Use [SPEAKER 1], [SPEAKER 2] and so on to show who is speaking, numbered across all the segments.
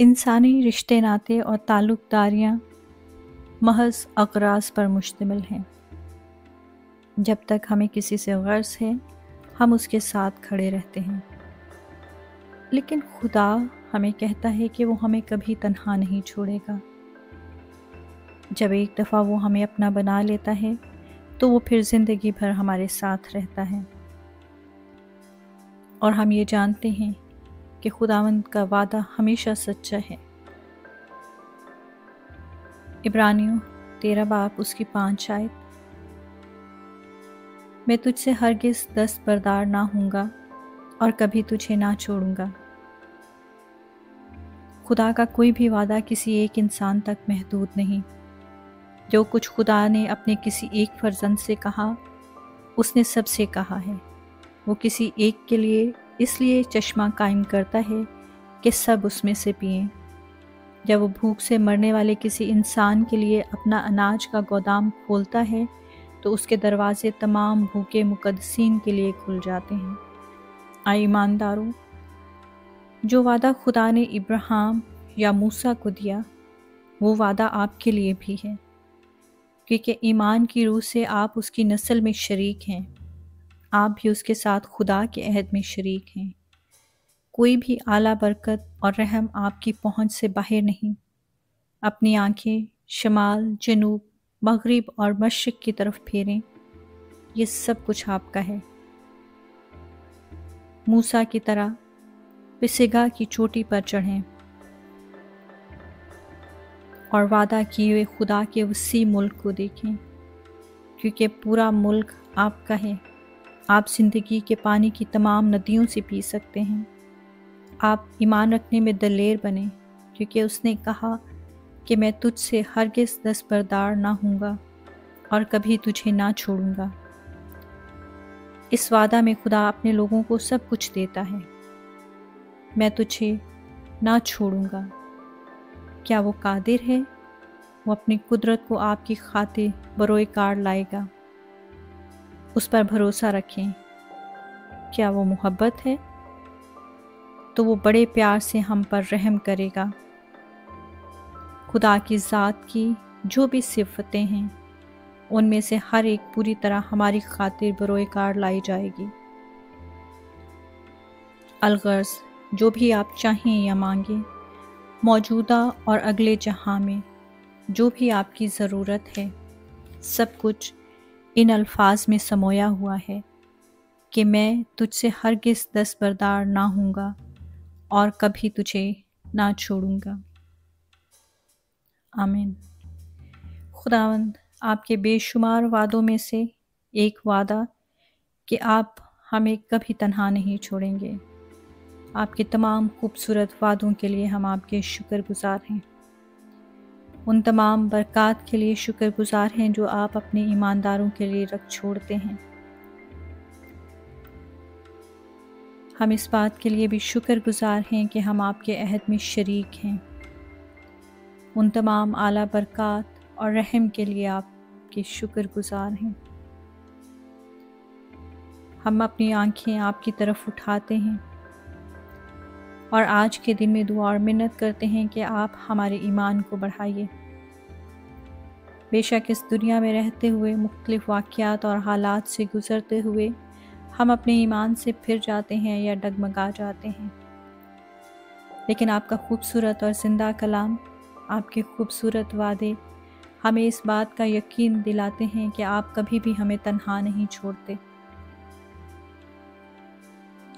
[SPEAKER 1] इंसानी रिश्ते नाते और ताल्लुक़दारियाँ महज़ अग़राज़ पर मुश्तमिल हैं। जब तक हमें किसी से ग़र्ज़ है हम उसके साथ खड़े रहते हैं, लेकिन खुदा हमें कहता है कि वो हमें कभी तन्हा नहीं छोड़ेगा। जब एक दफ़ा वो हमें अपना बना लेता है तो वो फिर ज़िंदगी भर हमारे साथ रहता है। और हम ये जानते हैं कि खुदावंद का वादा हमेशा सच्चा है। इब्रानियों 13 बाब उसकी 5 आयत, मैं तुझसे हरगिज़ दस्तबरदार ना हूँगा और कभी तुझे ना छोड़ूंगा। खुदा का कोई भी वादा किसी एक इंसान तक महदूद नहीं। जो कुछ खुदा ने अपने किसी एक फर्जंद से कहा उसने सबसे कहा है। वो किसी एक के लिए इसलिए चश्मा कायम करता है कि सब उसमें से पिएं। जब वो भूख से मरने वाले किसी इंसान के लिए अपना अनाज का गोदाम खोलता है तो उसके दरवाज़े तमाम भूखे मुक़द्दसीन के लिए खुल जाते हैं। आए ईमानदारों, जो वादा खुदा ने इब्राहिम या मूसा को दिया वो वादा आपके लिए भी है, क्योंकि ईमान की रूह से आप उसकी नस्ल में शरीक हैं। आप भी उसके साथ खुदा के अहद में शरीक हैं। कोई भी आला बरकत और रहम आपकी पहुंच से बाहर नहीं। अपनी आंखें शमाल, जनूब, मगरिब और मशरिक़ की तरफ फेरें। ये सब कुछ आपका है। मूसा की तरह पिसिगा की चोटी पर चढ़ें और वादा किए हुए खुदा के वसी मुल्क को देखें, क्योंकि पूरा मुल्क आपका है। आप ज़िंदगी के पानी की तमाम नदियों से पी सकते हैं। आप ईमान रखने में दलेर बने, क्योंकि उसने कहा कि मैं तुझसे हरगिज़ दस्तबरदार ना हूँगा और कभी तुझे ना छोड़ूंगा। इस वादा में खुदा अपने लोगों को सब कुछ देता है। मैं तुझे ना छोड़ूंगा। क्या वो कादिर है? वो अपनी कुदरत को आपकी खातिर बरोए कार लाएगा। उस पर भरोसा रखें। क्या वो मोहब्बत है? तो वो बड़े प्यार से हम पर रहम करेगा। खुदा की ज़ात की जो भी सिफ़तें हैं उनमें से हर एक पूरी तरह हमारी खातिर बरोए कार लाई जाएगी। अलगर्ज़, जो भी आप चाहें या मांगें, मौजूदा और अगले जहां में जो भी आपकी ज़रूरत है, सब कुछ इन अल्फाज में समोया हुआ है कि मैं तुझसे हरगिज़ दस्तबरदार ना हूँगा और कभी तुझे ना छोड़ूंगा। आमीन। खुदावंद, आपके बेशुमार वादों में से एक वादा कि आप हमें कभी तन्हा नहीं छोड़ेंगे। आपके तमाम खूबसूरत वादों के लिए हम आपके शुक्रगुज़ार हैं। उन तमाम बरक़ात के लिए शुक्रगुज़ार हैं जो आप अपने ईमानदारों के लिए रख छोड़ते हैं। हम इस बात के लिए भी शुक्रगुज़ार हैं कि हम आपके अहद में शरीक हैं। उन तमाम आला बरक़ात और रहम के लिए आपके शुक्रगुज़ार हैं। हम अपनी आंखें आपकी तरफ उठाते हैं और आज के दिन में दुआ और मिन्नत करते हैं कि आप हमारे ईमान को बढ़ाइए। बेशक इस दुनिया में रहते हुए मुख्तलिफ़ वाक़यात और हालात से गुज़रते हुए हम अपने ईमान से फिर जाते हैं या डगमगा जाते हैं, लेकिन आपका खूबसूरत और ज़िंदा कलाम, आपके खूबसूरत वादे हमें इस बात का यकीन दिलाते हैं कि आप कभी भी हमें तन्हा नहीं छोड़ते।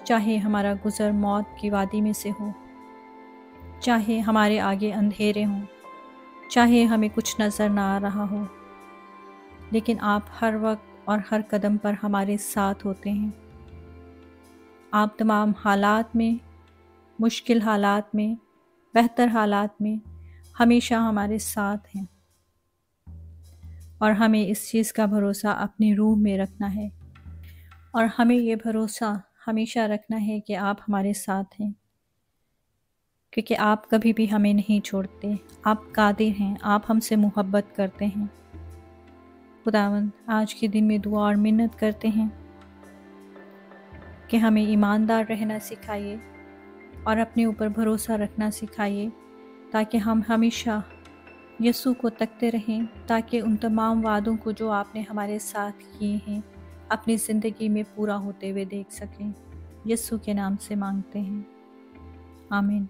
[SPEAKER 1] चाहे हमारा गुज़र मौत की वादी में से हो, चाहे हमारे आगे अंधेरे हों, चाहे हमें कुछ नज़र ना आ रहा हो, लेकिन आप हर वक्त और हर कदम पर हमारे साथ होते हैं। आप तमाम हालात में, मुश्किल हालात में, बेहतर हालात में हमेशा हमारे साथ हैं और हमें इस चीज़ का भरोसा अपनी रूह में रखना है और हमें ये भरोसा हमेशा रखना है कि आप हमारे साथ हैं, क्योंकि आप कभी भी हमें नहीं छोड़ते। आप कादिर हैं, आप हमसे मोहब्बत करते हैं। खुदावंद, आज के दिन में दुआ और मिन्नत करते हैं कि हमें ईमानदार रहना सिखाइए और अपने ऊपर भरोसा रखना सिखाइए تاکہ ہم ہمیشہ یسوع کو تکتے رہیں، تاکہ ان تمام وعدوں کو جو آپ نے ہمارے ساتھ کیے ہیں اپنی زندگی میں پورا ہوتے ہوئے دیکھ سکیں۔ یسوع کے نام سے مانگتے ہیں، آمین۔